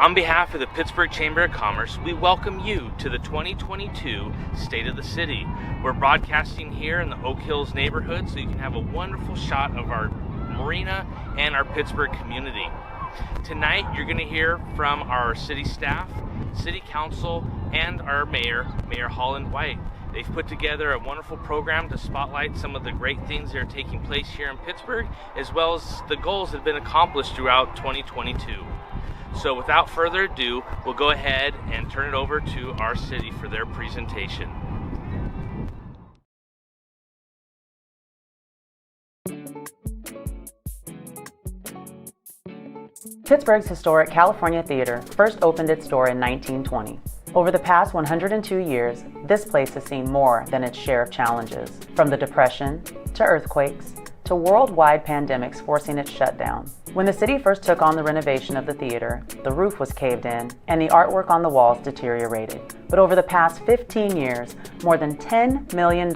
On behalf of the Pittsburgh Chamber of Commerce, we welcome you to the 2022 State of the City. We're broadcasting here in the Oak Hills neighborhood so you can have a wonderful shot of our marina and our Pittsburgh community. Tonight you're going to hear from our city staff, city council, and our mayor, Mayor Holland White. They've put together a wonderful program to spotlight some of the great things that are taking place here in Pittsburgh, as well as the goals that have been accomplished throughout 2022. So without further ado, we'll go ahead and turn it over to our city for their presentation. Pittsburgh's historic California Theater first opened its door in 1920. Over the past 102 years, this place has seen more than its share of challenges, from the Depression to earthquakes to worldwide pandemics forcing its shutdown. When the city first took on the renovation of the theater, the roof was caved in and the artwork on the walls deteriorated. But over the past 15 years, more than $10 million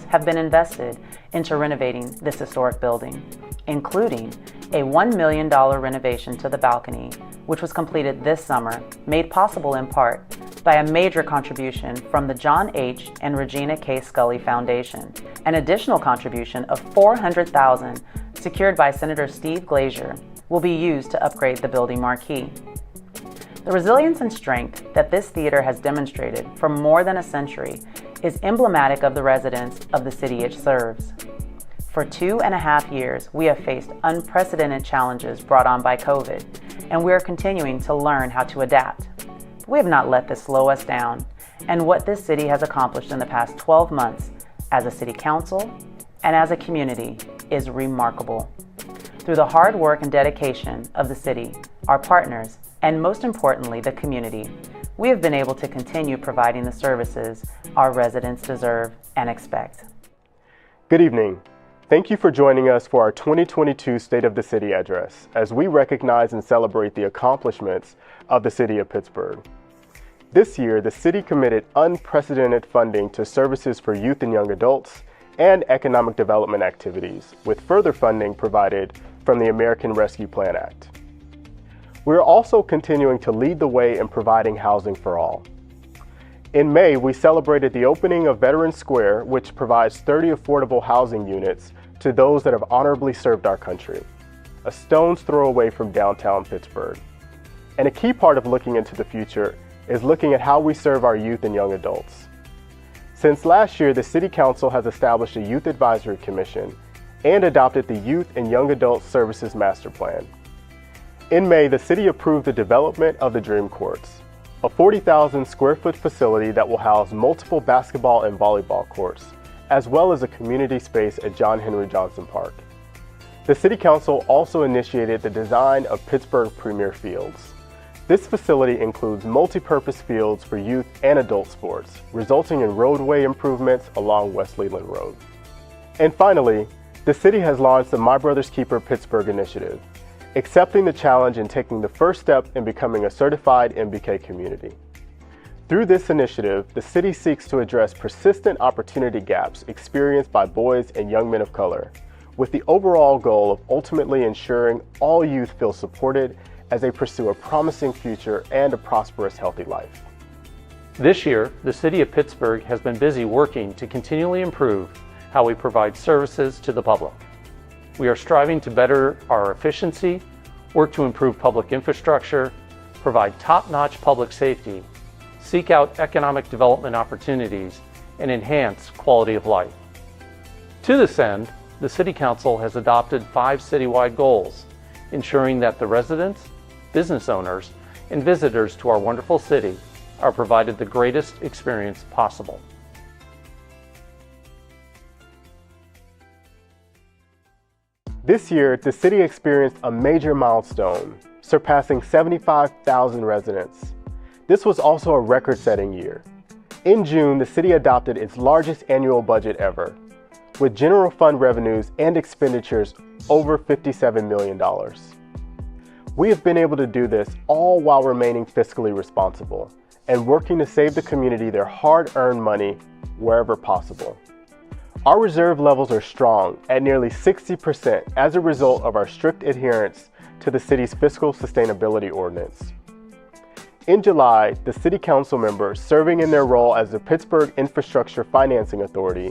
have been invested into renovating this historic building, including a $1 million renovation to the balcony, which was completed this summer, made possible in part by a major contribution from the John H. and Regina K. Scully Foundation. An additional contribution of $400,000 secured by Senator Steve Glazier will be used to upgrade the building marquee. The resilience and strength that this theater has demonstrated for more than a century is emblematic of the residents of the city it serves. For 2.5 years, we have faced unprecedented challenges brought on by COVID, and we are continuing to learn how to adapt. We have not let this slow us down, and what this city has accomplished in the past 12 months as a city council and as a community is remarkable. Through the hard work and dedication of the city, our partners, and most importantly, the community, we have been able to continue providing the services our residents deserve and expect. Good evening. Thank you for joining us for our 2022 State of the City address, as we recognize and celebrate the accomplishments of the City of Pittsburgh. This year, the city committed unprecedented funding to services for youth and young adults and economic development activities, with further funding provided from the American Rescue Plan Act. We are also continuing to lead the way in providing housing for all. In May, we celebrated the opening of Veterans Square, which provides 30 affordable housing units to those that have honorably served our country, a stone's throw away from downtown Pittsburgh. And a key part of looking into the future is looking at how we serve our youth and young adults. Since last year, the City Council has established a Youth Advisory Commission and adopted the Youth and Young Adult Services Master Plan. In May, the city approved the development of the Dream Courts, a 40,000 square foot facility that will house multiple basketball and volleyball courts, as well as a community space at John Henry Johnson Park. The City Council also initiated the design of Pittsburgh Premier Fields. This facility includes multi-purpose fields for youth and adult sports, resulting in roadway improvements along West Leland Road. And finally, the city has launched the My Brother's Keeper Pittsburgh initiative, accepting the challenge and taking the first step in becoming a certified MBK community. Through this initiative, the city seeks to address persistent opportunity gaps experienced by boys and young men of color, with the overall goal of ultimately ensuring all youth feel supported as they pursue a promising future and a prosperous, healthy life. This year, the City of Pittsburgh has been busy working to continually improve how we provide services to the public. We are striving to better our efficiency, work to improve public infrastructure, provide top-notch public safety, seek out economic development opportunities, and enhance quality of life. To this end, the City Council has adopted 5 citywide goals, ensuring that the residents, business owners, and visitors to our wonderful city are provided the greatest experience possible. This year, the city experienced a major milestone, surpassing 75,000 residents. This was also a record-setting year. In June, the city adopted its largest annual budget ever, with general fund revenues and expenditures over $57 million. We have been able to do this all while remaining fiscally responsible and working to save the community their hard-earned money wherever possible. Our reserve levels are strong at nearly 60% as a result of our strict adherence to the city's fiscal sustainability ordinance. In July, the City Council members serving in their role as the Pittsburgh Infrastructure Financing Authority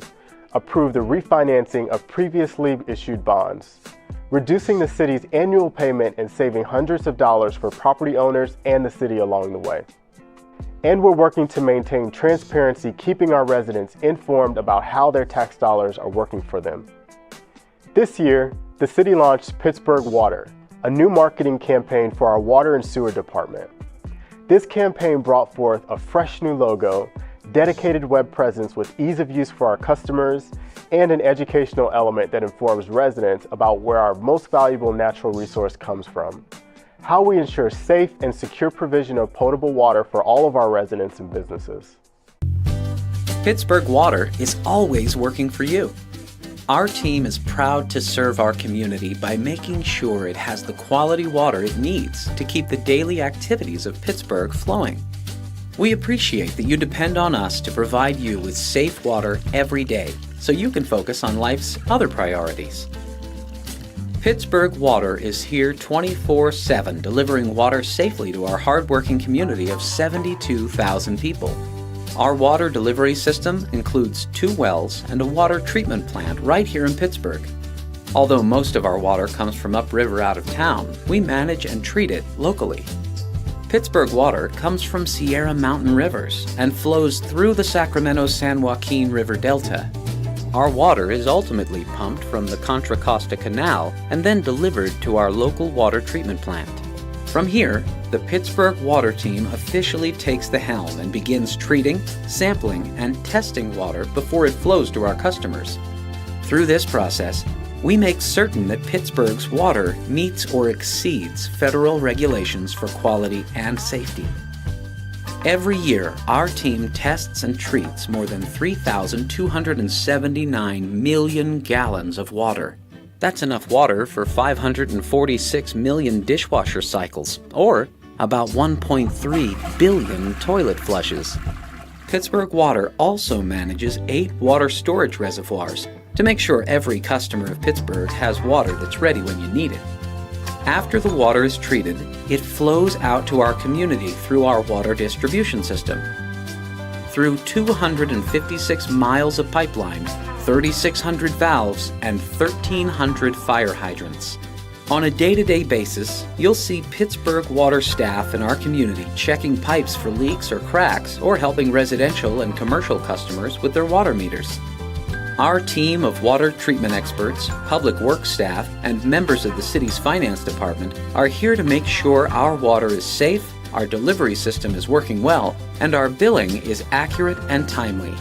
approved the refinancing of previously issued bonds, reducing the city's annual payment and saving hundreds of dollars for property owners and the city along the way. And we're working to maintain transparency, keeping our residents informed about how their tax dollars are working for them. This year, the city launched Pittsburgh Water, a new marketing campaign for our water and sewer department. This campaign brought forth a fresh new logo, dedicated web presence with ease of use for our customers, and an educational element that informs residents about where our most valuable natural resource comes from, how we ensure safe and secure provision of potable water for all of our residents and businesses. Pittsburgh Water is always working for you. Our team is proud to serve our community by making sure it has the quality water it needs to keep the daily activities of Pittsburgh flowing. We appreciate that you depend on us to provide you with safe water every day so you can focus on life's other priorities. Pittsburgh Water is here 24/7, delivering water safely to our hardworking community of 72,000 people. Our water delivery system includes 2 wells and a water treatment plant right here in Pittsburgh. Although most of our water comes from upriver out of town, we manage and treat it locally. Pittsburgh Water comes from Sierra Mountain rivers and flows through the Sacramento-San Joaquin River Delta. Our water is ultimately pumped from the Contra Costa Canal and then delivered to our local water treatment plant. From here, the Pittsburgh Water team officially takes the helm and begins treating, sampling, and testing water before it flows to our customers. Through this process, we make certain that Pittsburgh's water meets or exceeds federal regulations for quality and safety. Every year, our team tests and treats more than 3,279 million gallons of water. That's enough water for 546 million dishwasher cycles, or about 1.3 billion toilet flushes. Pittsburgh Water also manages 8 water storage reservoirs to make sure every customer of Pittsburgh has water that's ready when you need it. After the water is treated, it flows out to our community through our water distribution system. Through 256 miles of pipeline, 3,600 valves, and 1,300 fire hydrants. On a day-to-day basis, you'll see Pittsburgh Water staff in our community checking pipes for leaks or cracks, or helping residential and commercial customers with their water meters. Our team of water treatment experts, public works staff, and members of the city's finance department are here to make sure our water is safe, our delivery system is working well, and our billing is accurate and timely.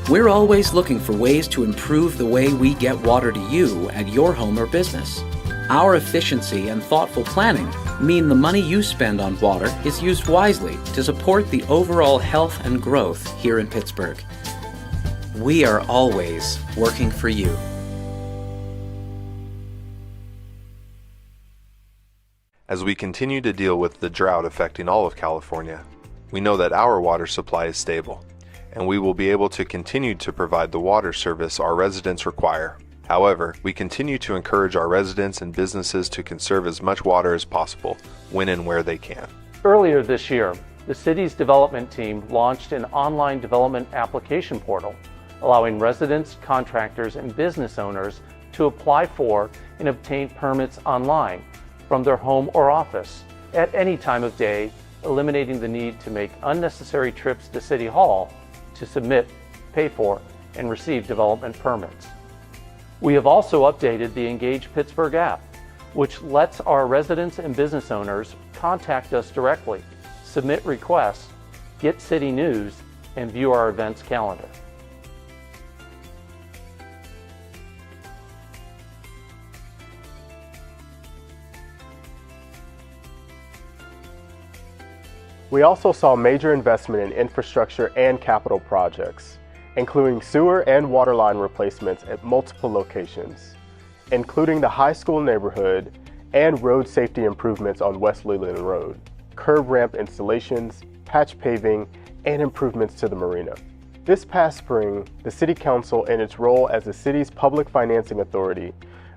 We're always looking for ways to improve the way we get water to you at your home or business. Our efficiency and thoughtful planning mean the money you spend on water is used wisely to support the overall health and growth here in Pittsburgh. We are always working for you. As we continue to deal with the drought affecting all of California, we know that our water supply is stable, and we will be able to continue to provide the water service our residents require. However, we continue to encourage our residents and businesses to conserve as much water as possible when and where they can. Earlier this year, the city's development team launched an online development application portal, allowing residents, contractors, and business owners to apply for and obtain permits online from their home or office at any time of day, eliminating the need to make unnecessary trips to City Hall to submit, pay for, and receive development permits. We have also updated the Engage Pittsburgh app, which lets our residents and business owners contact us directly, submit requests, get city news, and view our events calendar. We also saw major investment in infrastructure and capital projects, including sewer and water line replacements at multiple locations, including the high school neighborhood and road safety improvements on West Leland Road, curb ramp installations, patch paving, and improvements to the marina. This past spring, the City Council, in its role as the city's public financing authority,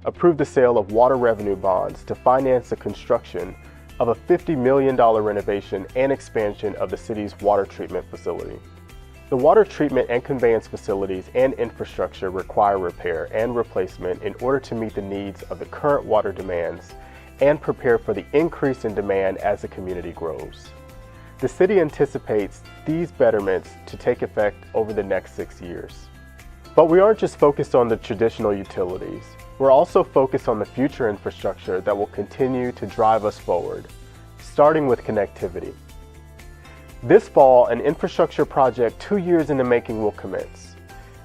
approved the sale of water revenue bonds to finance the construction of a $50 million renovation and expansion of the city's water treatment facility. The water treatment and conveyance facilities and infrastructure require repair and replacement in order to meet the needs of the current water demands and prepare for the increase in demand as the community grows. The city anticipates these betterments to take effect over the next 6 years. But we aren't just focused on the traditional utilities. We're also focused on the future infrastructure that will continue to drive us forward, starting with connectivity. This fall, an infrastructure project 2 years in the making will commence,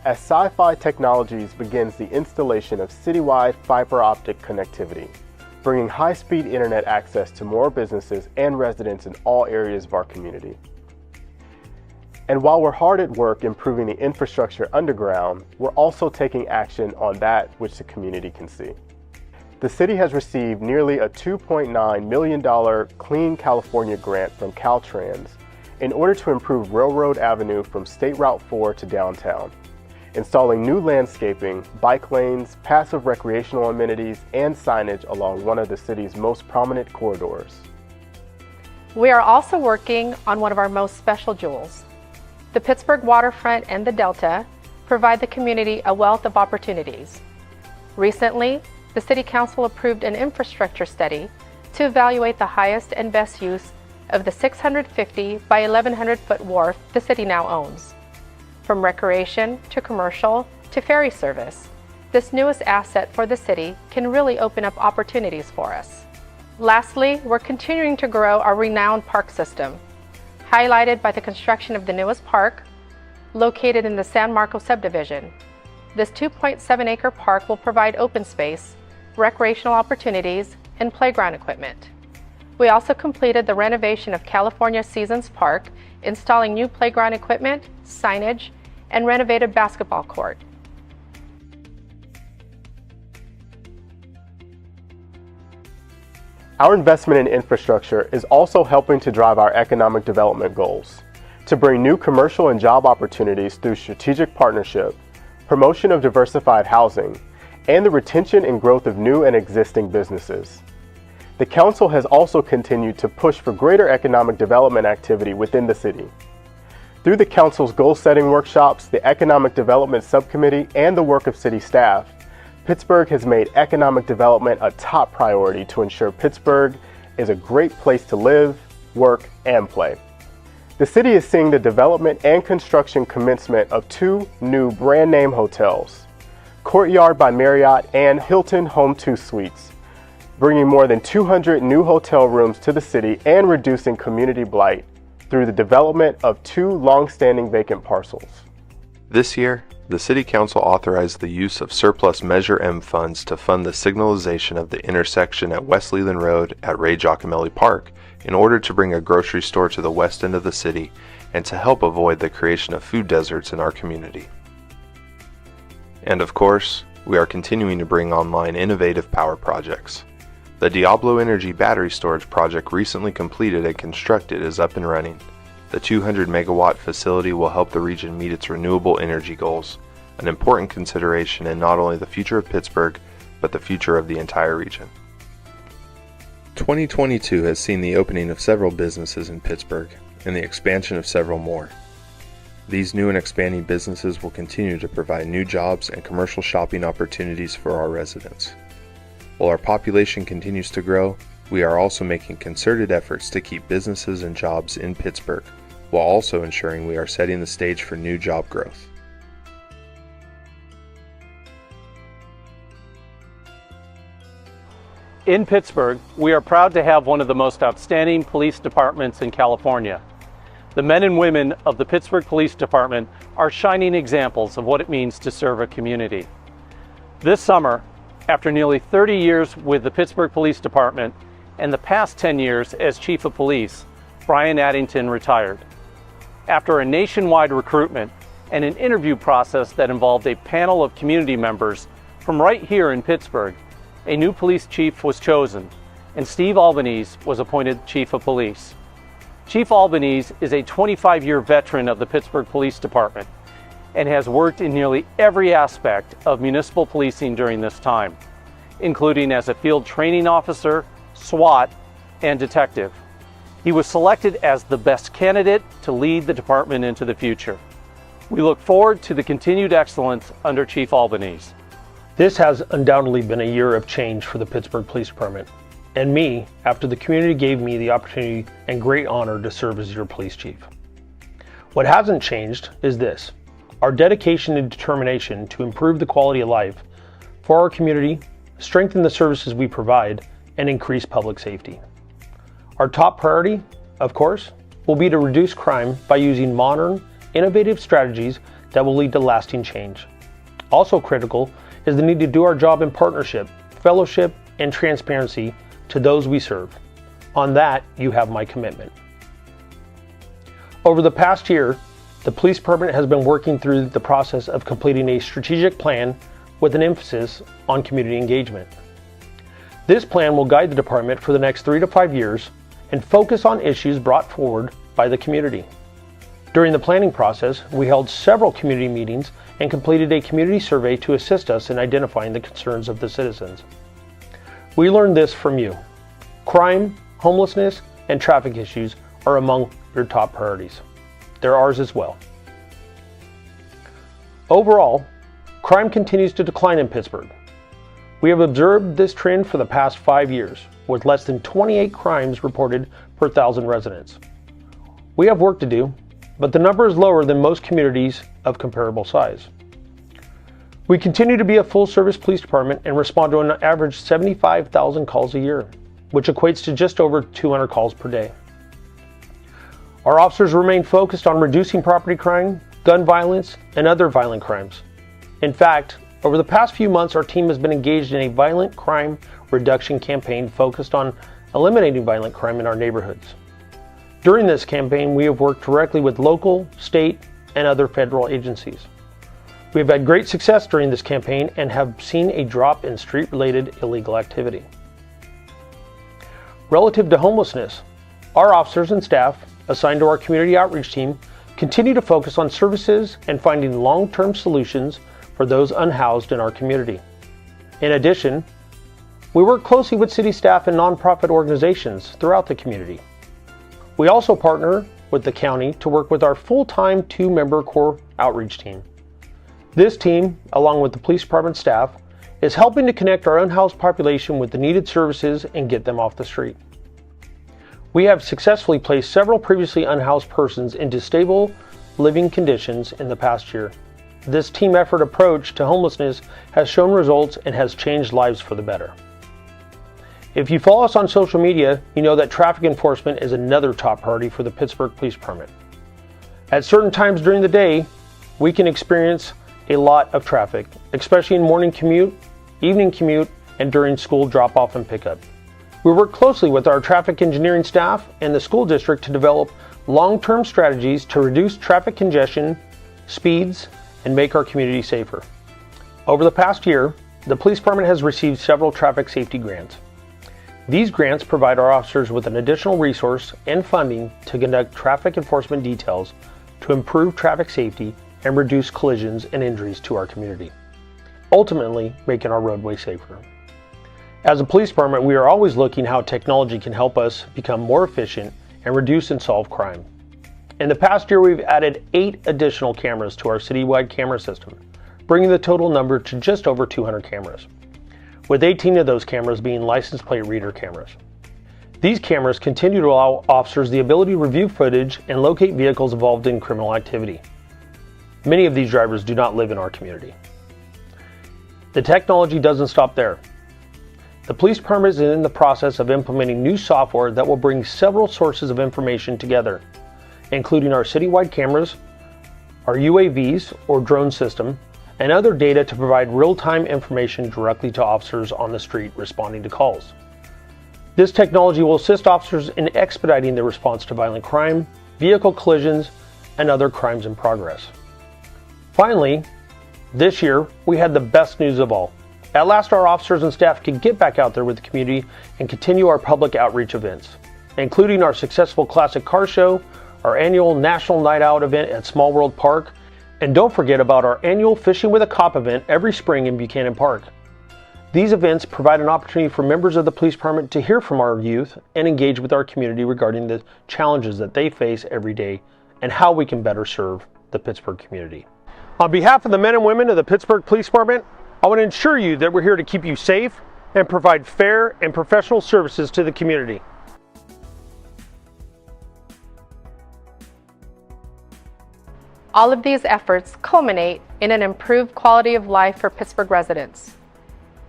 as Sci-Fi Technologies begins the installation of citywide fiber optic connectivity, bringing high-speed internet access to more businesses and residents in all areas of our community. And while we're hard at work improving the infrastructure underground, we're also taking action on that which the community can see. The city has received nearly a $2.9 million Clean California grant from Caltrans in order to improve Railroad Avenue from State Route 4 to downtown, installing new landscaping, bike lanes, passive recreational amenities, and signage along one of the city's most prominent corridors. We are also working on one of our most special jewels. The Pittsburgh waterfront and the Delta provide the community a wealth of opportunities. Recently, the City Council approved an infrastructure study to evaluate the highest and best use of the 650 by 1,100 foot wharf the city now owns. From recreation to commercial to ferry service, this newest asset for the city can really open up opportunities for us. Lastly, we're continuing to grow our renowned park system, highlighted by the construction of the newest park, located in the San Marcos subdivision. This 2.7-acre park will provide open space, recreational opportunities, and playground equipment. We also completed the renovation of California Seasons Park, installing new playground equipment, signage, and renovated basketball court. Our investment in infrastructure is also helping to drive our economic development goals, to bring new commercial and job opportunities through strategic partnership, promotion of diversified housing, and the retention and growth of new and existing businesses. The Council has also continued to push for greater economic development activity within the city. Through the Council's goal-setting workshops, the Economic Development Subcommittee, and the work of city staff, Pittsburgh has made economic development a top priority to ensure Pittsburgh is a great place to live, work, and play. The city is seeing the development and construction commencement of 2 new brand name hotels, Courtyard by Marriott and Hilton Home 2 Suites, bringing more than 200 new hotel rooms to the city and reducing community blight through the development of 2 long-standing vacant parcels. This year, the City Council authorized the use of surplus Measure M funds to fund the signalization of the intersection at West Leland Road at Ray Giacomelli Park in order to bring a grocery store to the west end of the city and to help avoid the creation of food deserts in our community. And of course, we are continuing to bring online innovative power projects. The Diablo Energy battery storage project recently completed and constructed is up and running. The 200 megawatt facility will help the region meet its renewable energy goals, an important consideration in not only the future of Pittsburgh, but the future of the entire region. 2022 has seen the opening of several businesses in Pittsburgh and the expansion of several more. These new and expanding businesses will continue to provide new jobs and commercial shopping opportunities for our residents. While our population continues to grow, we are also making concerted efforts to keep businesses and jobs in Pittsburgh, while also ensuring we are setting the stage for new job growth. In Pittsburgh, we are proud to have one of the most outstanding police departments in California. The men and women of the Pittsburgh Police Department are shining examples of what it means to serve a community. This summer, after nearly 30 years with the Pittsburgh Police Department and the past 10 years as Chief of Police, Brian Addington retired. After a nationwide recruitment and an interview process that involved a panel of community members from right here in Pittsburgh, a new police chief was chosen, and Steve Albanese was appointed Chief of Police. Chief Albanese is a 25-year veteran of the Pittsburgh Police Department and has worked in nearly every aspect of municipal policing during this time, including as a field training officer, SWAT, and detective. He was selected as the best candidate to lead the department into the future. We look forward to the continued excellence under Chief Albanese. This has undoubtedly been a year of change for the Pittsburgh Police Department and me after the community gave me the opportunity and great honor to serve as your police chief. What hasn't changed is this: our dedication and determination to improve the quality of life for our community, strengthen the services we provide, and increase public safety. Our top priority, of course, will be to reduce crime by using modern, innovative strategies that will lead to lasting change. Also critical is the need to do our job in partnership, fellowship, and transparency to those we serve. On that, you have my commitment. Over the past year, the police department has been working through the process of completing a strategic plan with an emphasis on community engagement. This plan will guide the department for the next 3 to 5 years and focus on issues brought forward by the community. During the planning process, we held several community meetings and completed a community survey to assist us in identifying the concerns of the citizens. We learned this from you. Crime, homelessness, and traffic issues are among your top priorities. They're ours as well. Overall, crime continues to decline in Pittsburgh. We have observed this trend for the past 5 years, with less than 28 crimes reported per 1,000 residents. We have work to do, but the number is lower than most communities of comparable size. We continue to be a full-service police department and respond to an average 75,000 calls a year, which equates to just over 200 calls per day. Our officers remain focused on reducing property crime, gun violence, and other violent crimes. In fact, over the past few months, our team has been engaged in a violent crime reduction campaign focused on eliminating violent crime in our neighborhoods. During this campaign, we have worked directly with local, state, and other federal agencies. We have had great success during this campaign and have seen a drop in street-related illegal activity. Relative to homelessness, our officers and staff assigned to our community outreach team continue to focus on services and finding long-term solutions for those unhoused in our community. In addition, we work closely with city staff and nonprofit organizations throughout the community. We also partner with the county to work with our full-time 2-member core outreach team. This team, along with the police department staff, is helping to connect our unhoused population with the needed services and get them off the street. We have successfully placed several previously unhoused persons into stable living conditions in the past year. This team effort approach to homelessness has shown results and has changed lives for the better. If you follow us on social media, you know that traffic enforcement is another top priority for the Pittsburgh Police Department. At certain times during the day, we can experience a lot of traffic, especially in morning commute, evening commute, and during school drop-off and pickup. We work closely with our traffic engineering staff and the school district to develop long-term strategies to reduce traffic congestion, speeds, and make our community safer. Over the past year, the police department has received several traffic safety grants. These grants provide our officers with an additional resource and funding to conduct traffic enforcement details to improve traffic safety and reduce collisions and injuries to our community, ultimately making our roadway safer. As a police department, we are always looking how technology can help us become more efficient and reduce and solve crime. In the past year, we've added 8 additional cameras to our citywide camera system, bringing the total number to just over 200 cameras, with 18 of those cameras being license plate reader cameras. These cameras continue to allow officers the ability to review footage and locate vehicles involved in criminal activity. Many of these drivers do not live in our community. The technology doesn't stop there. The police department is in the process of implementing new software that will bring several sources of information together, including our citywide cameras, our UAVs or drone system, and other data to provide real-time information directly to officers on the street responding to calls. This technology will assist officers in expediting the response to violent crime, vehicle collisions, and other crimes in progress. Finally, this year we had the best news of all. At last, our officers and staff could get back out there with the community and continue our public outreach events, including our successful Classic Car Show, our annual National Night Out event at Small World Park, and don't forget about our annual Fishing with a Cop event every spring in Buchanan Park. These events provide an opportunity for members of the police department to hear from our youth and engage with our community regarding the challenges that they face every day and how we can better serve the Pittsburg community. On behalf of the men and women of the Pittsburg Police Department, I want to ensure you that we're here to keep you safe and provide fair and professional services to the community. All of these efforts culminate in an improved quality of life for Pittsburg residents.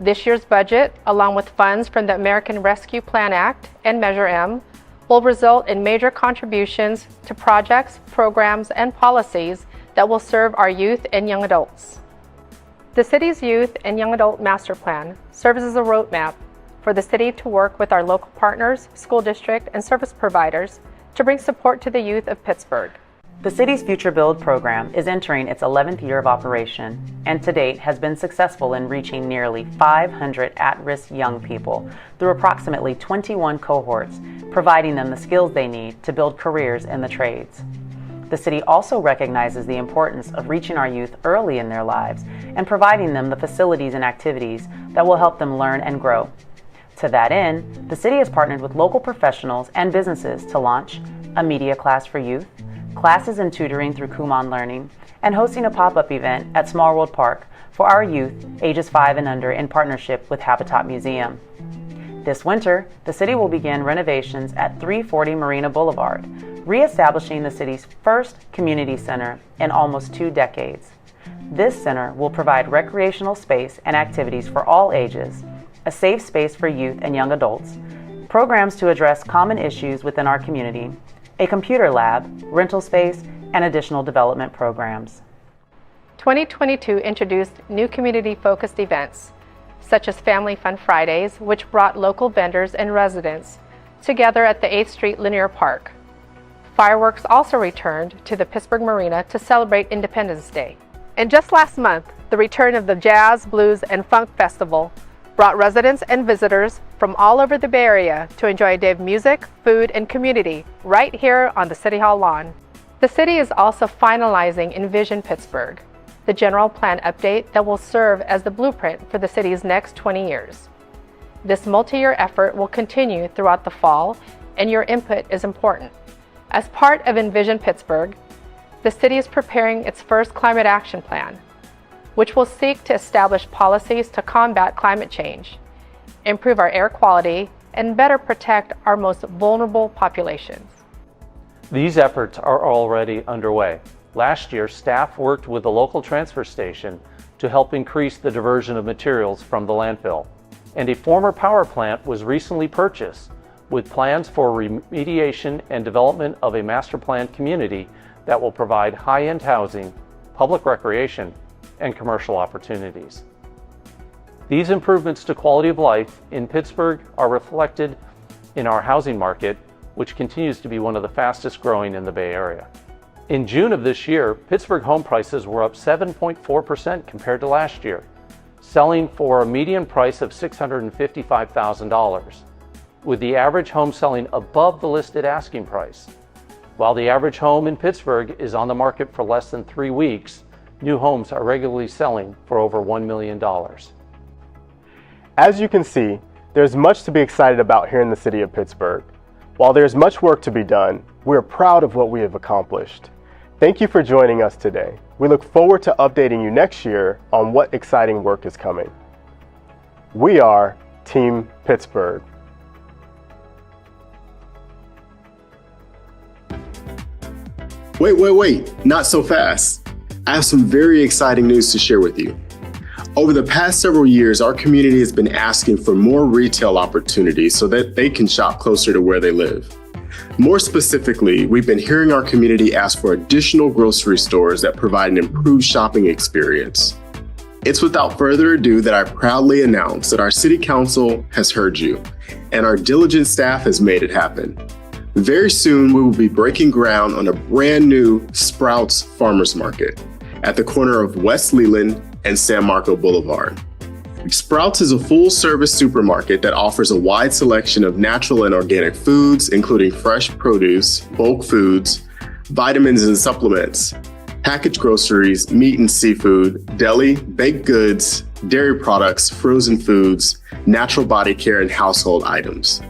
This year's budget, along with funds from the American Rescue Plan Act and Measure M, will result in major contributions to projects, programs, and policies that will serve our youth and young adults. The city's Youth and Young Adult Master Plan serves as a roadmap for the city to work with our local partners, school district, and service providers to bring support to the youth of Pittsburg. The city's Future Build program is entering its 11th year of operation and to date has been successful in reaching nearly 500 at-risk young people through approximately 21 cohorts, providing them the skills they need to build careers in the trades. The city also recognizes the importance of reaching our youth early in their lives and providing them the facilities and activities that will help them learn and grow. To that end, the city has partnered with local professionals and businesses to launch a media class for youth, classes and tutoring through Kumon Learning, and hosting a pop-up event at Small World Park for our youth ages 5 and under in partnership with Habitat Museum. This winter, the city will begin renovations at 340 Marina Boulevard, reestablishing the city's first community center in almost 2 decades. This center will provide recreational space and activities for all ages, a safe space for youth and young adults, programs to address common issues within our community, a computer lab, rental space, and additional development programs. 2022 introduced new community-focused events, such as Family Fun Fridays, which brought local vendors and residents together at the 8th Street Linear Park. Fireworks also returned to the Pittsburg Marina to celebrate Independence Day. And just last month, the return of the Jazz, Blues, and Funk Festival brought residents and visitors from all over the Bay Area to enjoy a day of music, food, and community right here on the City Hall lawn. The city is also finalizing Envision Pittsburg, the general plan update that will serve as the blueprint for the city's next 20 years. This multi-year effort will continue throughout the fall, and your input is important. As part of Envision Pittsburg, the city is preparing its first climate action plan, which will seek to establish policies to combat climate change, improve our air quality, and better protect our most vulnerable populations. These efforts are already underway. Last year, staff worked with the local transfer station to help increase the diversion of materials from the landfill. And a former power plant was recently purchased with plans for remediation and development of a master planned community that will provide high-end housing, public recreation, and commercial opportunities. These improvements to quality of life in Pittsburgh are reflected in our housing market, which continues to be one of the fastest growing in the Bay Area. In June of this year, Pittsburgh home prices were up 7.4% compared to last year, selling for a median price of $655,000, with the average home selling above the listed asking price. While the average home in Pittsburgh is on the market for less than 3 weeks, new homes are regularly selling for over $1 million. As you can see, there's much to be excited about here in the city of Pittsburgh. While there's much work to be done, we're proud of what we have accomplished. Thank you for joining us today. We look forward to updating you next year on what exciting work is coming. We are Team Pittsburgh. Wait, not so fast. I have some very exciting news to share with you. Over the past several years, our community has been asking for more retail opportunities so that they can shop closer to where they live. More specifically, we've been hearing our community ask for additional grocery stores that provide an improved shopping experience. It's without further ado that I proudly announce that our City Council has heard you, and our diligent staff has made it happen. Very soon, we will be breaking ground on a brand new Sprouts Farmers Market at the corner of West Leland and San Marco Boulevard. Sprouts is a full-service supermarket that offers a wide selection of natural and organic foods, including fresh produce, bulk foods, vitamins and supplements, packaged groceries, meat and seafood, deli, baked goods, dairy products, frozen foods, natural body care, and household items.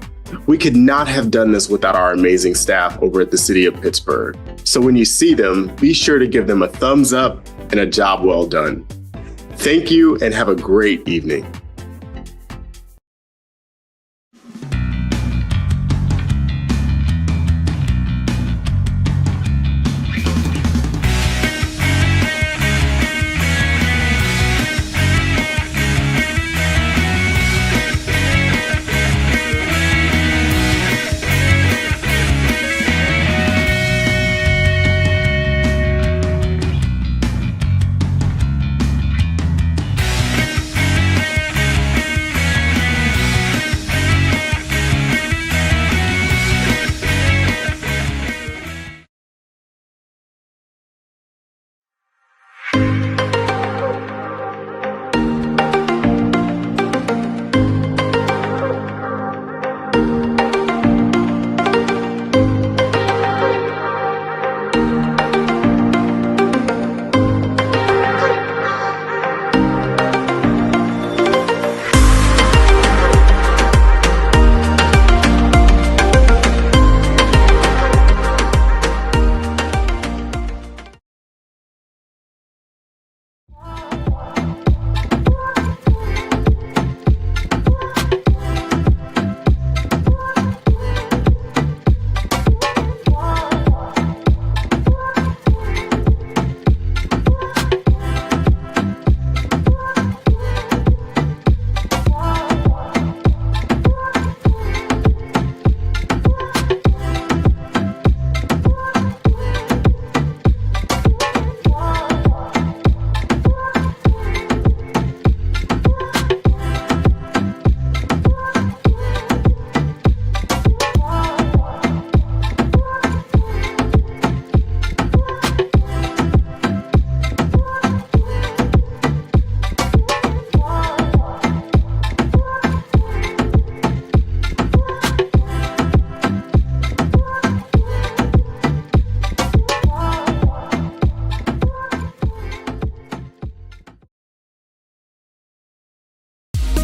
We could not have done this without our amazing staff over at the City of Pittsburg. So when you see them, be sure to give them a thumbs up and a job well done. Thank you and have a great evening.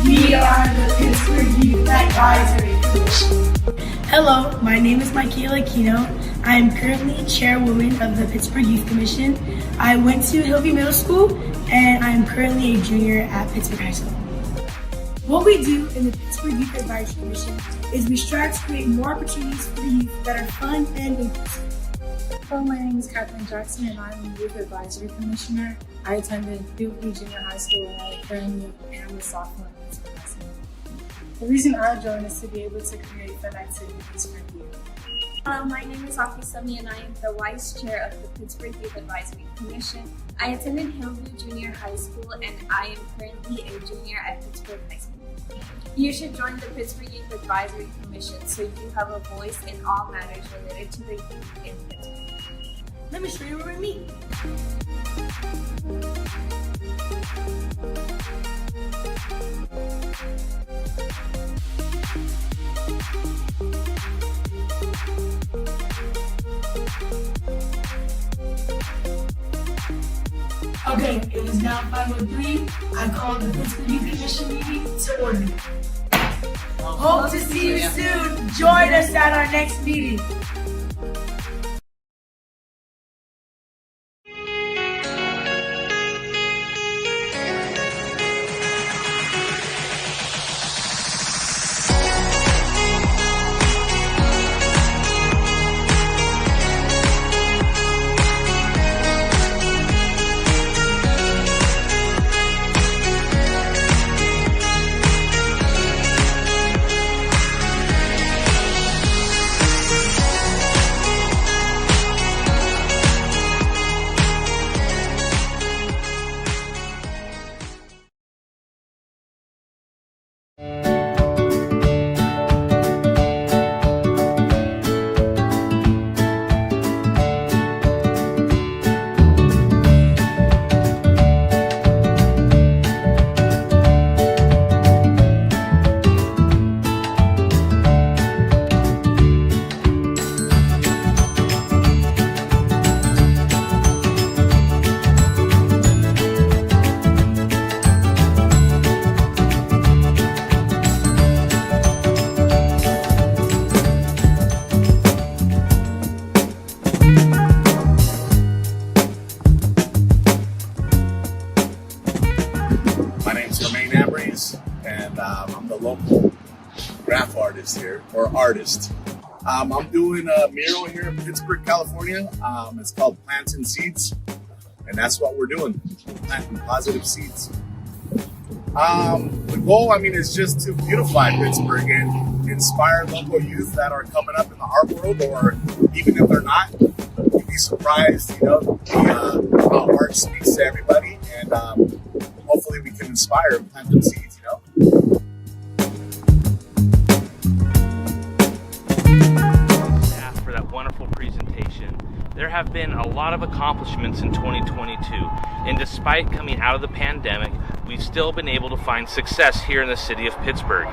We are the Pittsburg Youth Advisory Commission. Hello, my name is Michaela Aquino. I am currently chairwoman of the Pittsburg Youth Commission. I went to Hillview Middle School and I am currently a junior at Pittsburg High School. What we do in the Pittsburg Youth Advisory Commission is we strive to create more opportunities for the youth that are fun and inclusive. Hello, my name is Kathleen Jackson and I'm the Youth Advisory Commissioner. I attended Hillview Junior High School and I currently am a sophomore at Pittsburg High School. The reason I joined is to be able to create fun activities for youth. Hello, my name is Afisami and I am the Vice Chair of the Pittsburg Youth Advisory Commission. I attended Hillview Junior High School and I am currently a junior at Pittsburg High School. You should join the Pittsburg Youth Advisory Commission so you have a voice in all matters related to the youth in Pittsburgh. Let me show you where we meet. Okay, it is now 5:03. I call the Pittsburg Youth Commission meeting to order. Hope to see you soon. Join us at our next meeting. artist here, or artist. I'm doing a mural here in Pittsburg, California. It's called Planting Seeds, and that's what we're doing, planting positive seeds. The goal, is just to beautify Pittsburgh and inspire local youth that are coming up in the art world, or even if they're not, you'd be surprised, how art speaks to everybody, and hopefully we can inspire and plant them seeds, For that wonderful presentation. There have been a lot of accomplishments in 2022, and despite coming out of the pandemic, we've still been able to find success here in the city of Pittsburg.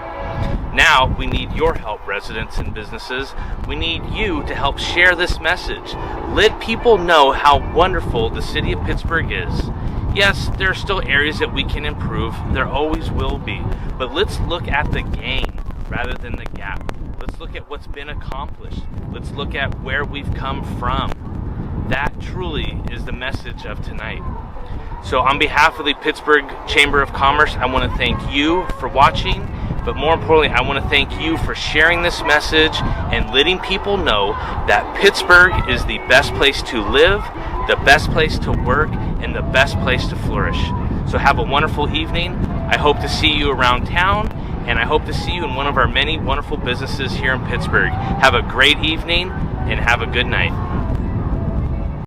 Now, we need your help, residents and businesses. We need you to help share this message. Let people know how wonderful the city of Pittsburgh is. Yes, there are still areas that we can improve. There always will be. But let's look at the gain rather than the gap. Let's look at what's been accomplished. Let's look at where we've come from. That truly is the message of tonight. So on behalf of the Pittsburgh Chamber of Commerce, I want to thank you for watching, but more importantly, I want to thank you for sharing this message and letting people know that Pittsburgh is the best place to live, the best place to work, and the best place to flourish. So have a wonderful evening. I hope to see you around town, and I hope to see you in one of our many wonderful businesses here in Pittsburgh. Have a great evening, and have a good night.